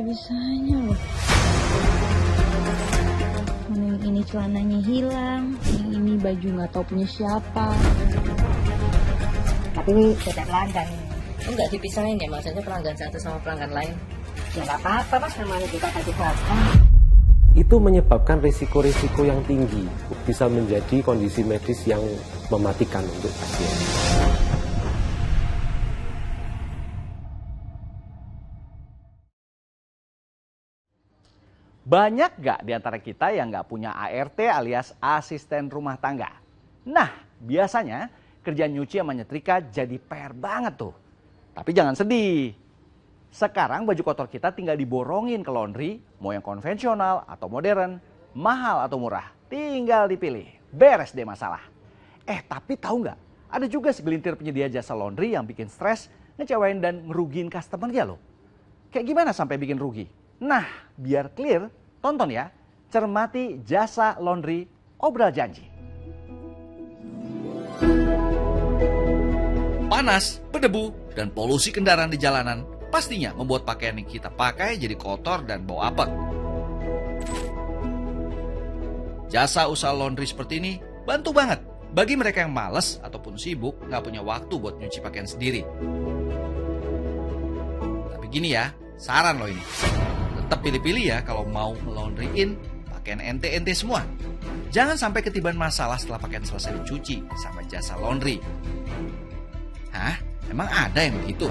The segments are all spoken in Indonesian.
bisa-bisanya loh. Mana yang ini celananya hilang, yang ini baju nggak tahu punya siapa. Tapi ini beda pelanggan. Enggak dipisahin ya, maksudnya pelanggan satu sama pelanggan lain. Ya nggak apa-apa mas, namanya kita tadi datang. Itu menyebabkan risiko-risiko yang tinggi, bisa menjadi kondisi medis yang mematikan untuk pasien. Banyak gak di antara kita yang gak punya ART alias asisten rumah tangga? Nah, biasanya kerjaan nyuci sama nyetrika jadi PR banget tuh. Tapi jangan sedih. Sekarang baju kotor kita tinggal diborongin ke laundry, mau yang konvensional atau modern, mahal atau murah, tinggal dipilih. Beres deh masalah. Tapi tahu nggak? Ada juga segelintir penyedia jasa laundry yang bikin stres, ngecewain dan ngerugiin customer-nya loh. Kayak gimana sampai bikin rugi? Nah, biar clear, tonton ya. Cermati jasa laundry Obral Janji. Panas, berdebu, dan polusi kendaraan di jalanan pastinya membuat pakaian yang kita pakai jadi kotor dan bau apek. Jasa usaha laundry seperti ini bantu banget bagi mereka yang malas ataupun sibuk nggak punya waktu buat nyuci pakaian sendiri. Tapi gini ya, saran loh ini. Tetap pilih-pilih ya kalau mau nge-laundryin pakaian ente-ente semua. Jangan sampai ketiban masalah setelah pakaian selesai dicuci sama jasa laundry. Hah? Emang ada yang begitu?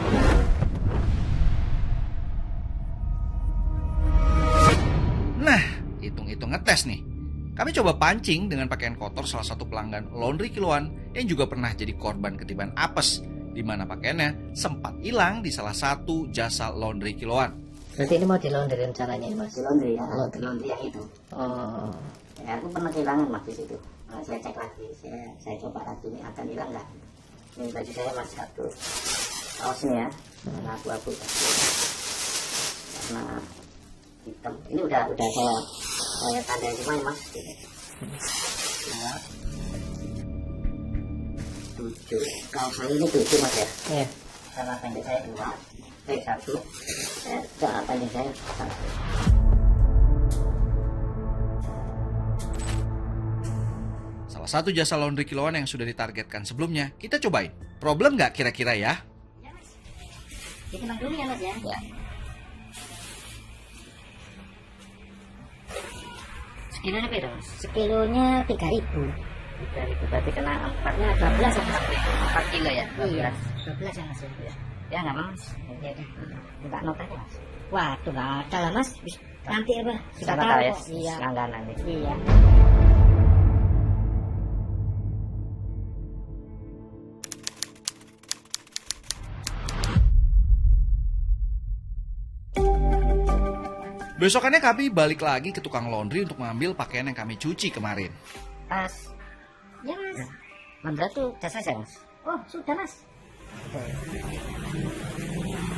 Nah, hitung-hitung ngetes nih. Kami coba pancing dengan pakaian kotor salah satu pelanggan laundry kiloan yang juga pernah jadi korban ketiban apes, di mana pakaiannya sempat hilang di salah satu jasa laundry kiloan. Berarti ini mau di laundry rencananya ya mas? Di laundry ya, Laundry. laundry yang itu. Oh, Ya, aku pernah kehilangan mas di situ. Nah, saya cek lagi, saya coba lagi ini akan hilang nggak? Ini baju saya masih satu. Kaos ini ya, karena abu-abu karena hitam. Ini udah saya tandai semua ya mas. Nah, 7. Kaos saya ini 7 mas ya. iya. Karena pendek saya 1. Karena pendek saya 1. Salah satu jasa laundry kiloan yang sudah ditargetkan sebelumnya, kita cobain. Problem nggak kira-kira ya? Ya mas, ditenang dulu ya mas ya. Sekilonya berapa mas? Sekilonya 3.000. 3.000 berarti kena 4-nya 12 ya mas? 4 kilo ya? 12 ya mas ya? Ya nggak mas? Ya udah, minta nota aja mas. Waduh nggak ada lah mas. Nanti apa? Kita tahu ya? Iya. Langganan nih. Iya. Besokannya kami balik lagi ke tukang laundry untuk mengambil pakaian yang kami cuci kemarin. Mas. Ya mas. Mandra tuh jasa saya mas. Oh sudah mas.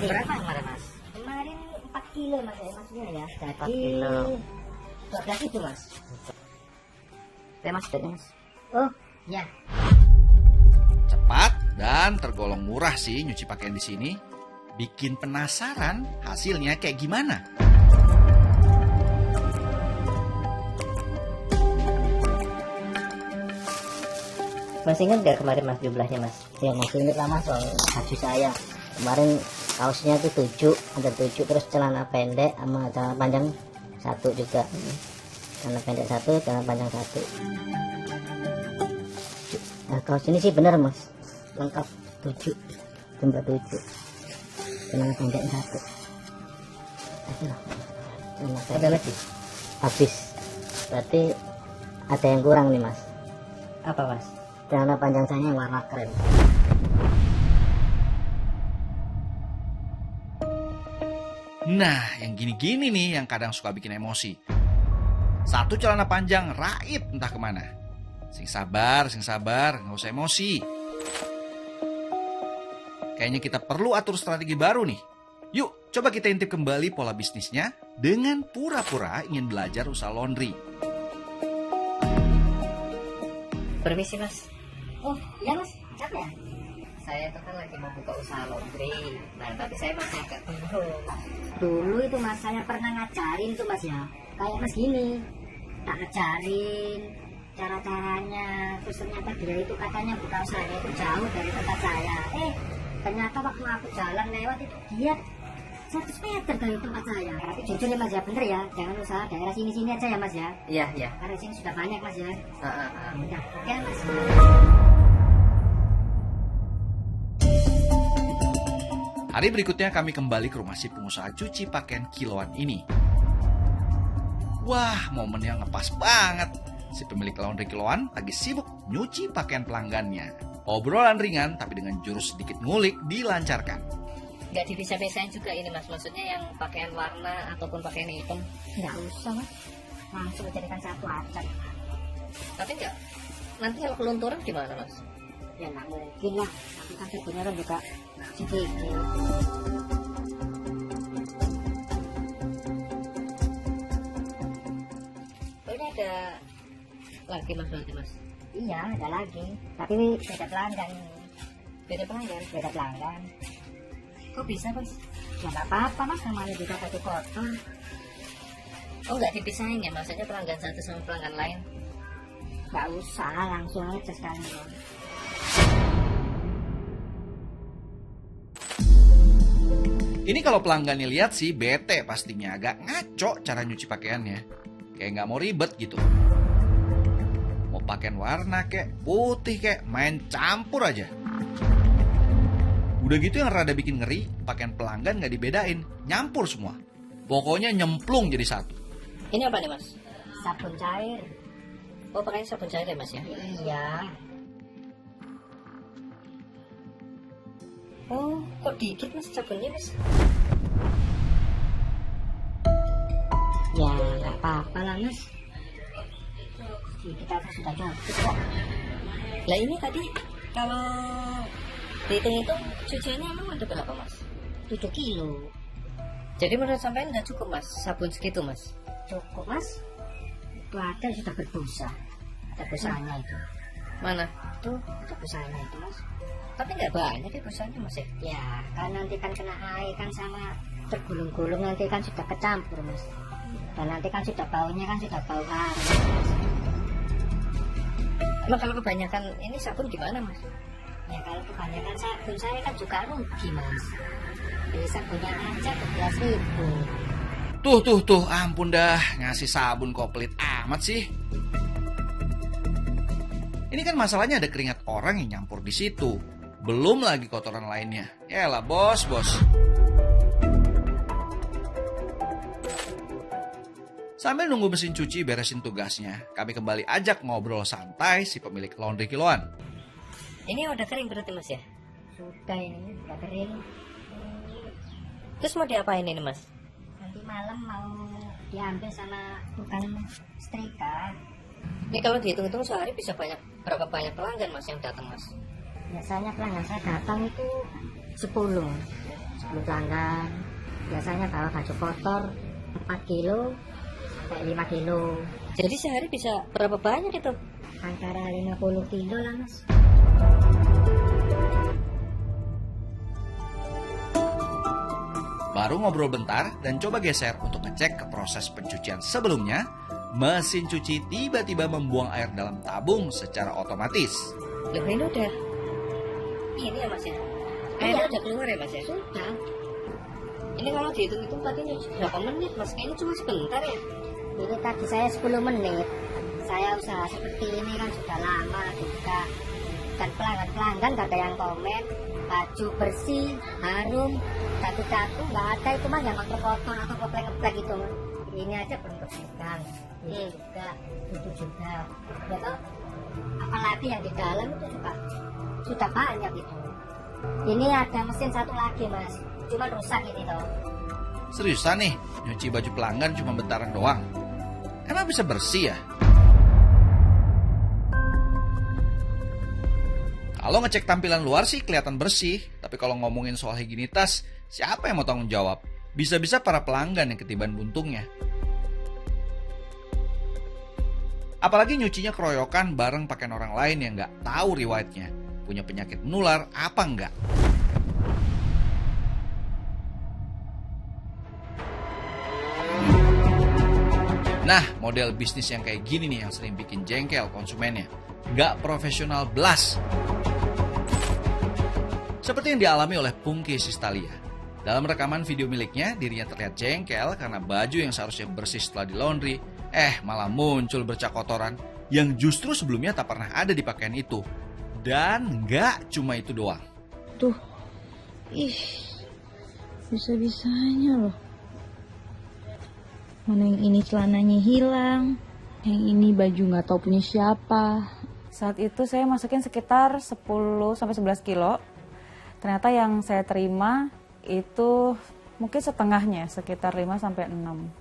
Berapa kemarin mas? Kemarin 4 kilo mas ya maksudnya ya. Jadi 4 kilo. 12 itu mas. Ya mas, mas. Oh ya. Cepat dan tergolong murah sih nyuci pakaian di sini. Bikin penasaran hasilnya kayak gimana? Masih ingat gak kemarin mas jumlahnya mas? Ya masih ingat lah mas soal baju saya. Kemarin kaosnya itu 7, ada 7, terus celana pendek sama celana panjang 1 juga. Celana pendek 1, celana panjang 1. Nah kaos ini sih benar mas, lengkap 7, jumlah 7. Celana pendek 1. Ada lagi? Habis. Berarti ada yang kurang nih mas. Apa mas? Celana panjang saya yang warna krem. Nah, yang gini-gini nih yang kadang suka bikin emosi. Satu celana panjang raib entah kemana. Sing sabar, nggak usah emosi. Kayaknya kita perlu atur strategi baru nih. Yuk, coba kita intip kembali pola bisnisnya dengan pura-pura ingin belajar usaha laundry. Permisi mas. Oh iya mas, capek ya? saya itu kan lagi mau buka usaha laundry. Nah, tapi saya masih agak bingung. Dulu itu mas, saya pernah ngajarin tuh mas ya. Kayak mas gini. Tak ngajarin cara-caranya. Terus ternyata dia itu katanya buka usahanya itu jauh dari tempat saya. Ternyata waktu aku jalan lewat itu dia 100 meter dari tempat saya. Tapi jujur ya mas ya, bener ya. Jangan usaha daerah sini-sini aja ya mas ya. Iya, iya. Karena sini sudah banyak mas ya. Ya, oke mas. Hari berikutnya kami kembali ke rumah si pengusaha cuci pakaian kiloan ini. Wah, momennya ngepas banget. Si pemilik laundry kiloan lagi sibuk nyuci pakaian pelanggannya. Obrolan ringan tapi dengan jurus sedikit ngulik dilancarkan. Nggak dipisah-pisahin juga ini mas, maksudnya yang pakaian warna ataupun pakaian hitam. Nggak usah mas, langsung jadikan satu aja. Tapi nggak, nanti kalau kelunturan gimana mas? Ya nggak mungkin lah, tapi kan sebenarnya kan juga sedikit. Oh, ini ada lagi mas berarti mas? Iya, ada lagi, tapi beda pelanggan ini. Beda pelanggan? Beda pelanggan. Kok bisa mas? Ya nggak apa-apa mas, namanya juga baju kotor. Oh nggak dipisahin ya, maksudnya pelanggan satu sama pelanggan lain? Nggak usah, langsung aja sekalian. Ini kalau pelanggannya lihat sih bete pastinya, agak ngaco cara nyuci pakaiannya. Kayak nggak mau ribet gitu. Mau pakaian warna kek, putih kek, main campur aja. Udah gitu yang rada bikin ngeri, pakaian pelanggan nggak dibedain, nyampur semua. Pokoknya nyemplung jadi satu. Ini apa nih mas? Sabun cair. Oh pakainya sabun cair ya mas ya? Iya. Oh kok dikit mas sabunnya mas? Ya nggak apa-apa lah mas. Kita sudah cukup kok. Lah ini tadi kalau dihitung-hitung cuciannya emang ada berapa mas? 7 kilo. Jadi menurut sampean nggak cukup mas sabun segitu mas? Cukup mas. Itu ada sudah berbusa. Ada busanya itu. Mana? Tuh, ada busanya itu mas. Tapi nggak banyak ya busanya mas ya? Ya, kan nanti kan kena air kan sama tergulung-gulung nanti kan sudah kecampur mas. Dan nanti kan sudah baunya kan sudah bau harum. Emang kalau kebanyakan ini sabun gimana mas? Ya kalau kebanyakan sabun saya kan juga rugi mas. Beli sabunnya aja 12.000. Tuh, ampun dah, ngasih sabun kok pelit amat sih. Ini kan masalahnya ada keringat orang yang nyampur di situ. Belum lagi kotoran lainnya. Yalah bos. Sambil nunggu mesin cuci beresin tugasnya, kami kembali ajak ngobrol santai si pemilik laundry kiloan. Ini udah kering berarti mas ya? Sudah ini, sudah kering. Terus mau diapain ini mas? Nanti malam mau diambil sama tukang setrika. Ini kalau dihitung-hitung sehari bisa berapa banyak pelanggan mas yang datang mas? Biasanya pelanggan saya datang itu 10 pelanggan. Biasanya bawa baju kotor 4 kilo sampai 5 kilo. Jadi sehari bisa berapa banyak itu? Antara 50 kilo lah mas. Baru ngobrol bentar dan coba geser untuk ngecek ke proses pencucian sebelumnya. Mesin cuci tiba-tiba membuang air dalam tabung secara otomatis. Loh ini udah ini ya mas ya? Airnya udah keluar ya mas ya? Sudah. Ini kalau dihitung-hitung tadi berapa menit mas? Kayaknya cuma sebentar ya? Ini tadi saya 10 menit. Saya usaha seperti ini kan sudah lama juga. Dan pelanggan-pelanggan gak ada yang komen. Baju bersih, harum, catu-catu nggak ada itu mah yang kotor atau keplek-keplek gitu. Ini aja belum bersihkan. Ini juga, itu juga. Ya toh, apalagi yang di dalam itu juga sudah banyak itu. Ini ada mesin satu lagi mas, cuma rusak ini toh. Seriusan nih, nyuci baju pelanggan cuma bentaran doang. Emang bisa bersih ya? Kalau ngecek tampilan luar sih kelihatan bersih, tapi kalau ngomongin soal higienitas, siapa yang mau tanggung jawab? Bisa-bisa para pelanggan yang ketiban buntungnya. Apalagi nyucinya keroyokan bareng pakaian orang lain yang nggak tahu riwayatnya. punya penyakit menular apa enggak. Nah, model bisnis yang kayak gini nih yang sering bikin jengkel konsumennya. Nggak profesional belas. Seperti yang dialami oleh Pungki Sistalia. Dalam rekaman video miliknya, dirinya terlihat jengkel karena baju yang seharusnya bersih setelah di laundry, malah muncul bercak kotoran yang justru sebelumnya tak pernah ada di pakaian itu. Dan nggak cuma itu doang. Tuh, bisa-bisanya loh. Mana yang ini celananya hilang, yang ini baju nggak tahu punya siapa. Saat itu saya masukin sekitar 10-11 kilo. Ternyata yang saya terima itu mungkin setengahnya, sekitar 5-6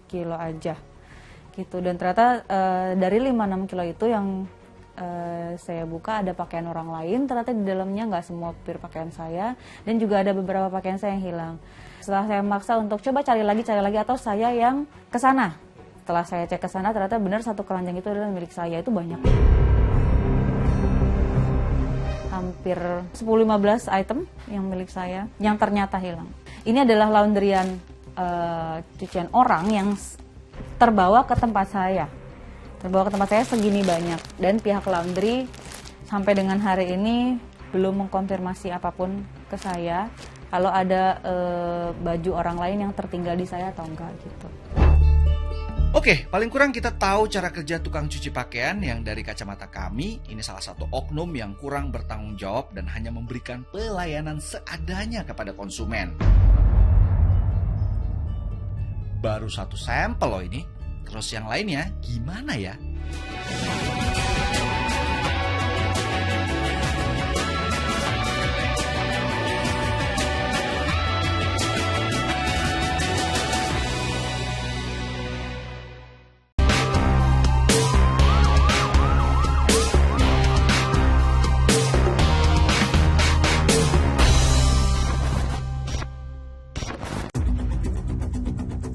kilo aja. Gitu. Dan ternyata dari 5-6 kilo itu yang saya buka ada pakaian orang lain, ternyata di dalamnya nggak semua pakaian saya, dan juga ada beberapa pakaian saya yang hilang. Setelah saya maksa untuk coba cari lagi atau saya yang ke sana. Setelah saya cek ke sana, ternyata benar satu keranjang itu adalah milik saya. Itu banyak. Hampir 10-15 item yang milik saya yang ternyata hilang. Ini adalah laundryan cucian orang yang terbawa ke tempat saya. Terbawa ke tempat saya segini banyak. Dan pihak laundry sampai dengan hari ini belum mengkonfirmasi apapun ke saya kalau ada baju orang lain yang tertinggal di saya atau enggak gitu. Oke, paling kurang kita tahu cara kerja tukang cuci pakaian yang dari kacamata kami, ini salah satu oknum yang kurang bertanggung jawab dan hanya memberikan pelayanan seadanya kepada konsumen. Baru satu sampel loh ini, terus yang lainnya gimana ya?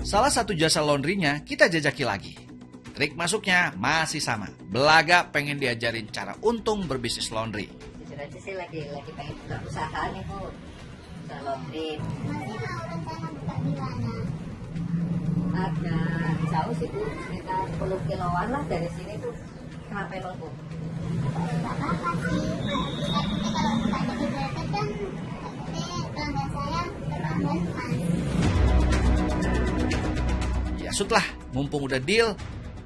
Salah satu jasa laundrynya kita jajaki lagi. Trik masuknya masih sama. Belaga pengen diajarin cara untung berbisnis laundry. Jujur aja sih lagi pengen buka usaha nih Bu. Usaha laundry. Masih mau rencana buka di mana? Agak jauh sih Bu, sekitar 10 kiloan lah dari sini tuh. Kenapa emang Bu? Gak apa-apa sih. Tapi kalau bukanya di Bracket kan pelanggan saya pelanggan Mas. Ya sudahlah, mumpung udah deal,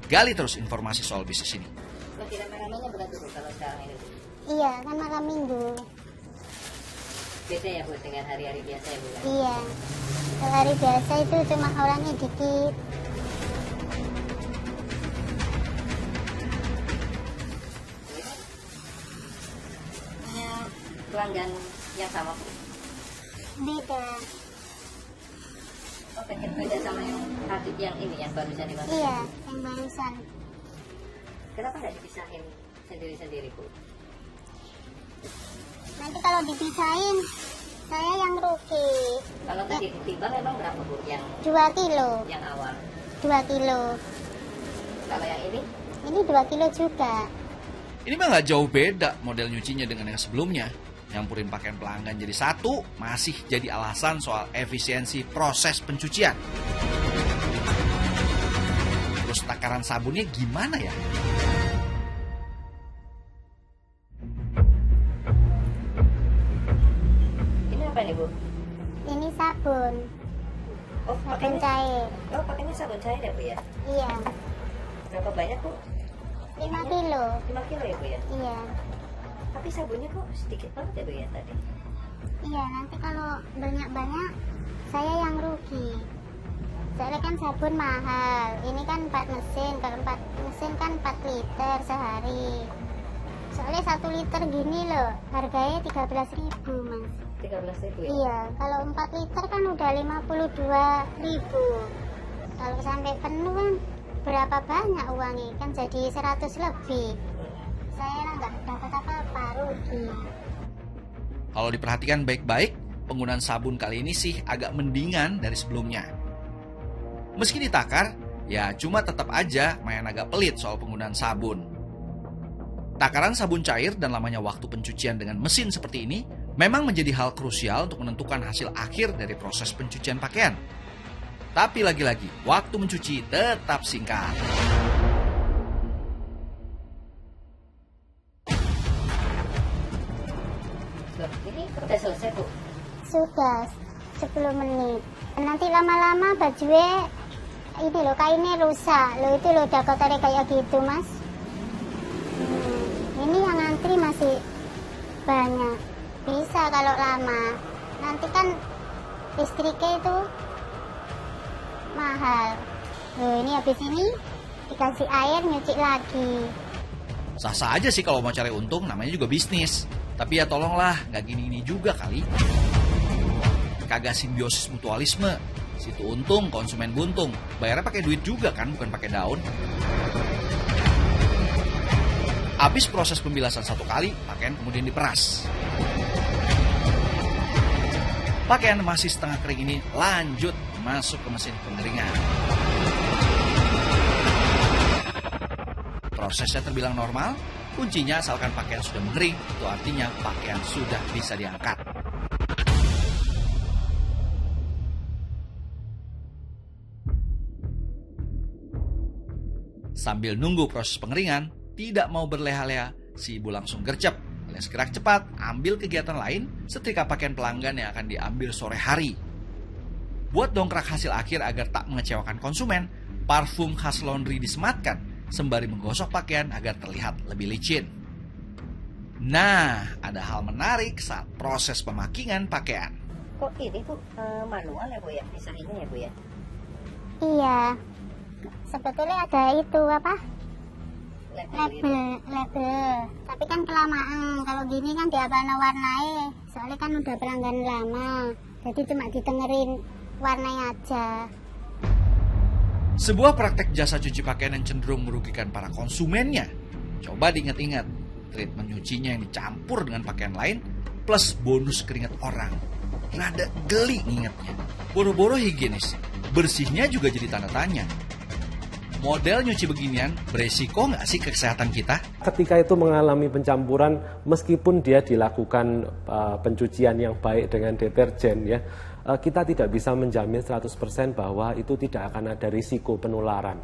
gali terus informasi soal bisnis ini. Lagi rame-ramenya berarti Bu kalau sekarang ini? Iya, kan malam minggu. Beda ya Bu dengan hari-hari biasa ya Bu? Iya. Kalau hari biasa itu cuma orangnya dikit. Punya pelanggan yang sama Bu? Beda. Oh, beda sama yang tadi yang ini yang barusan dimaksud? Iya, yang barusan. Kenapa nggak dipisahin sendiri-sendiri Bu? Nanti kalau dipisahin, saya yang rugi. Kalau tadi ditimbang emang berapa Bu yang 2 kilo. yang awal? 2 kilo. Kalau yang ini? Ini 2 kilo juga. Ini mah nggak jauh beda model nyucinya dengan yang sebelumnya. Nyampurin pakaian pelanggan jadi satu, masih jadi alasan soal efisiensi proses pencucian. Terus takaran sabunnya gimana ya? Ini apa nih Bu? Ini sabun. Oh, Sabun pakainya cair. Oh, pakainya sabun cair ya Bu ya? Iya. Berapa banyak Bu? 5 kilo. 5 kilo ya Bu ya? Iya. Tapi sabunnya kok sedikit banget ya Bu ya tadi? Iya, nanti kalau banyak-banyak saya yang rugi. Soalnya kan sabun mahal. Ini kan 4 mesin. Kalau 4 mesin kan 4 liter sehari. Soalnya 1 liter gini loh, harganya 13.000 Mas. 13.000 ya? Iya, kalau 4 liter kan udah 52.000. Kalau sampai penuh kan berapa banyak uangnya? Kan jadi 100 lebih. Saya nggak dapat apa-apa, rugi. Kalau diperhatikan baik-baik, penggunaan sabun kali ini sih agak mendingan dari sebelumnya. Meski ditakar, ya cuma tetap aja main agak pelit soal penggunaan sabun. Takaran sabun cair dan lamanya waktu pencucian dengan mesin seperti ini memang menjadi hal krusial untuk menentukan hasil akhir dari proses pencucian pakaian. Tapi lagi-lagi, waktu mencuci tetap singkat. Ini udah selesai, Bu? Sudah 10 menit. Nanti lama-lama bajunya ini loh, kainnya rusak. Loh itu loh udah kotor kayak gitu, Mas. Ini yang antri masih banyak. Bisa kalau lama. Nanti kan listriknya itu mahal. Loh ini habis ini dikasih air nyuci lagi. Sah-sah aja sih kalau mau cari untung, namanya juga bisnis. Tapi ya tolonglah, nggak gini-gini juga kali. Kagak simbiosis mutualisme. Situ untung, konsumen buntung. Bayarnya pakai duit juga kan, bukan pakai daun. Habis proses pembilasan 1 kali, pakaian kemudian diperas. Pakaian masih setengah kering ini lanjut masuk ke mesin pengeringan. Prosesnya terbilang normal, kuncinya asalkan pakaian sudah mengering, itu artinya pakaian sudah bisa diangkat. Sambil nunggu proses pengeringan, tidak mau berleha-leha, si ibu langsung gercep, alias gerak cepat, ambil kegiatan lain, setrika pakaian pelanggan yang akan diambil sore hari. Buat dongkrak hasil akhir agar tak mengecewakan konsumen, parfum khas laundry disematkan, sembari menggosok pakaian agar terlihat lebih licin. Nah, ada hal menarik saat proses pemakingan pakaian. Kok ini, Bu, manual ya, Bu ya? Desainnya ya, Bu ya? Iya. Sebetulnya ada itu apa? Label. Tapi kan kelamaan. Kalau gini kan warna-warnai. Soalnya kan udah pelanggan lama. Jadi cuma ditengerin warnanya aja. Sebuah praktek jasa cuci pakaian yang cenderung merugikan para konsumennya. Coba diingat-ingat, treatment nyucinya yang dicampur dengan pakaian lain plus bonus keringat orang. Rada geli ngingetnya. Boro-boro higienis, bersihnya juga jadi tanda tanya. Model nyuci beginian beresiko nggak sih ke kesehatan kita? Ketika itu mengalami pencampuran, meskipun dia dilakukan pencucian yang baik dengan deterjen, ya, kita tidak bisa menjamin 100% bahwa itu tidak akan ada risiko penularan.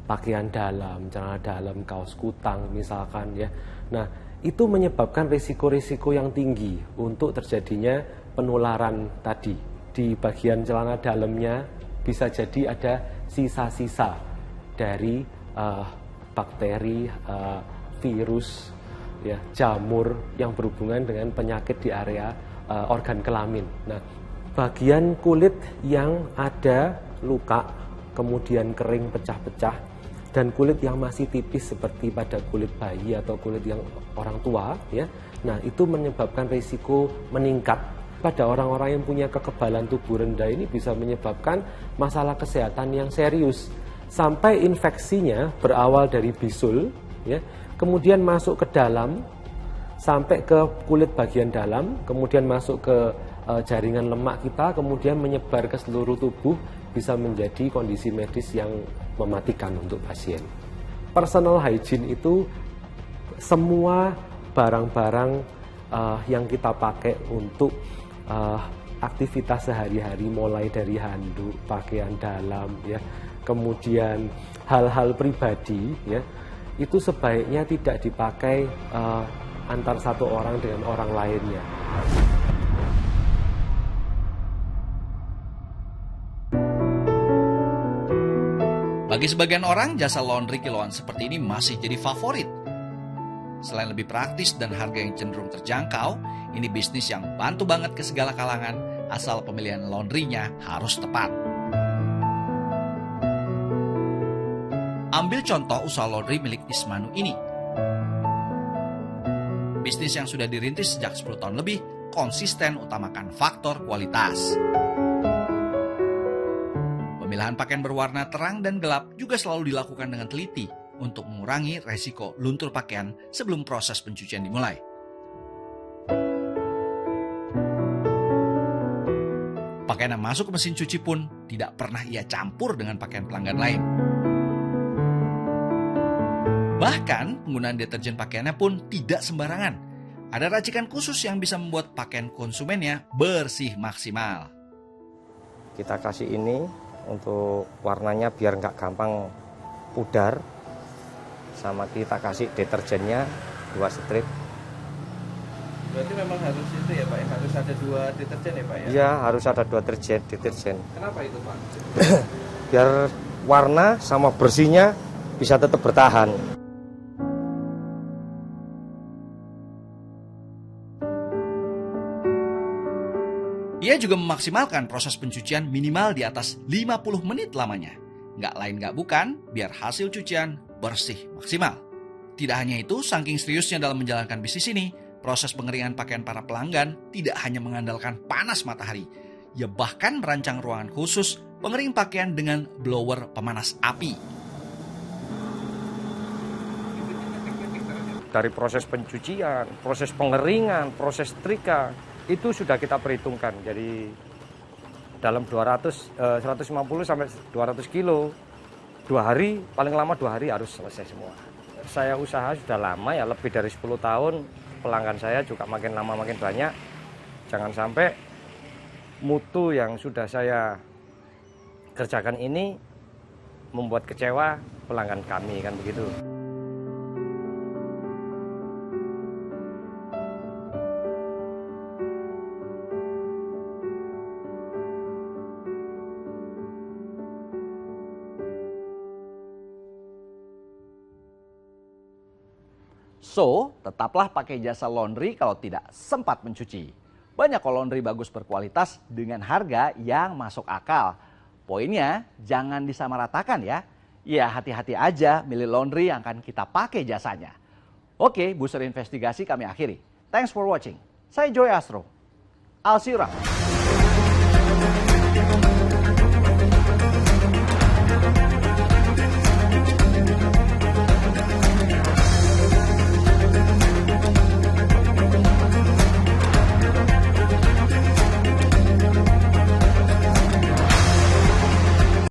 Pakaian dalam, celana dalam, kaos kutang misalkan, ya. Nah, itu menyebabkan risiko-risiko yang tinggi untuk terjadinya penularan tadi. Di bagian celana dalamnya bisa jadi ada sisa-sisa dari bakteri, virus, ya, jamur yang berhubungan dengan penyakit di area organ kelamin. Nah, bagian kulit yang ada luka, kemudian kering pecah-pecah, dan kulit yang masih tipis seperti pada kulit bayi atau kulit yang orang tua, ya, nah itu menyebabkan risiko meningkat. Pada orang-orang yang punya kekebalan tubuh rendah ini bisa menyebabkan masalah kesehatan yang serius. Sampai infeksinya berawal dari bisul, ya, kemudian masuk ke dalam, sampai ke kulit bagian dalam, kemudian masuk ke jaringan lemak kita, kemudian menyebar ke seluruh tubuh, bisa menjadi kondisi medis yang mematikan untuk pasien. Personal hygiene itu semua barang-barang yang kita pakai untuk aktivitas sehari-hari, mulai dari handuk, pakaian dalam, ya, kemudian hal-hal pribadi, ya, itu sebaiknya tidak dipakai antar satu orang dengan orang lainnya. Bagi sebagian orang, jasa laundry kiloan seperti ini masih jadi favorit. Selain lebih praktis dan harga yang cenderung terjangkau, ini bisnis yang bantu banget ke segala kalangan, asal pemilihan laundrynya harus tepat. Ambil contoh usaha laundry milik Ismanu ini. Bisnis yang sudah dirintis sejak 10 tahun lebih, konsisten utamakan faktor kualitas. Pemilihan pakaian berwarna terang dan gelap juga selalu dilakukan dengan teliti untuk mengurangi resiko luntur pakaian sebelum proses pencucian dimulai. Pakaian yang masuk ke mesin cuci pun tidak pernah ia campur dengan pakaian pelanggan lain. Bahkan penggunaan deterjen pakaiannya pun tidak sembarangan. Ada racikan khusus yang bisa membuat pakaian konsumennya bersih maksimal. Kita kasih ini untuk warnanya biar nggak gampang pudar. Sama kita kasih deterjennya 2 strip. Berarti memang harus itu ya Pak, harus ada 2 deterjen ya Pak ya? Iya, harus ada 2 deterjen. Kenapa itu Pak? Biar warna sama bersihnya bisa tetap bertahan. Ia juga memaksimalkan proses pencucian minimal di atas 50 menit lamanya. Nggak lain nggak bukan, biar hasil cucian bersih maksimal. Tidak hanya itu, saking seriusnya dalam menjalankan bisnis ini, proses pengeringan pakaian para pelanggan tidak hanya mengandalkan panas matahari. Ia bahkan merancang ruangan khusus pengering pakaian dengan blower pemanas api. Dari proses pencucian, proses pengeringan, proses trika, itu sudah kita perhitungkan. Jadi dalam 150 sampai 200 kilo, 2 hari, paling lama 2 hari harus selesai semua. Saya usaha sudah lama ya, lebih dari 10 tahun. Pelanggan saya juga makin lama makin banyak. Jangan sampai mutu yang sudah saya kerjakan ini membuat kecewa pelanggan kami, kan begitu. So, tetaplah pakai jasa laundry kalau tidak sempat mencuci. Banyak kok laundry bagus berkualitas dengan harga yang masuk akal. Poinnya, jangan disamaratakan ya. Ya, hati-hati aja milih laundry yang akan kita pakai jasanya. Oke, booster investigasi kami akhiri. Thanks for watching. Saya Joy Astro. I'll see you around.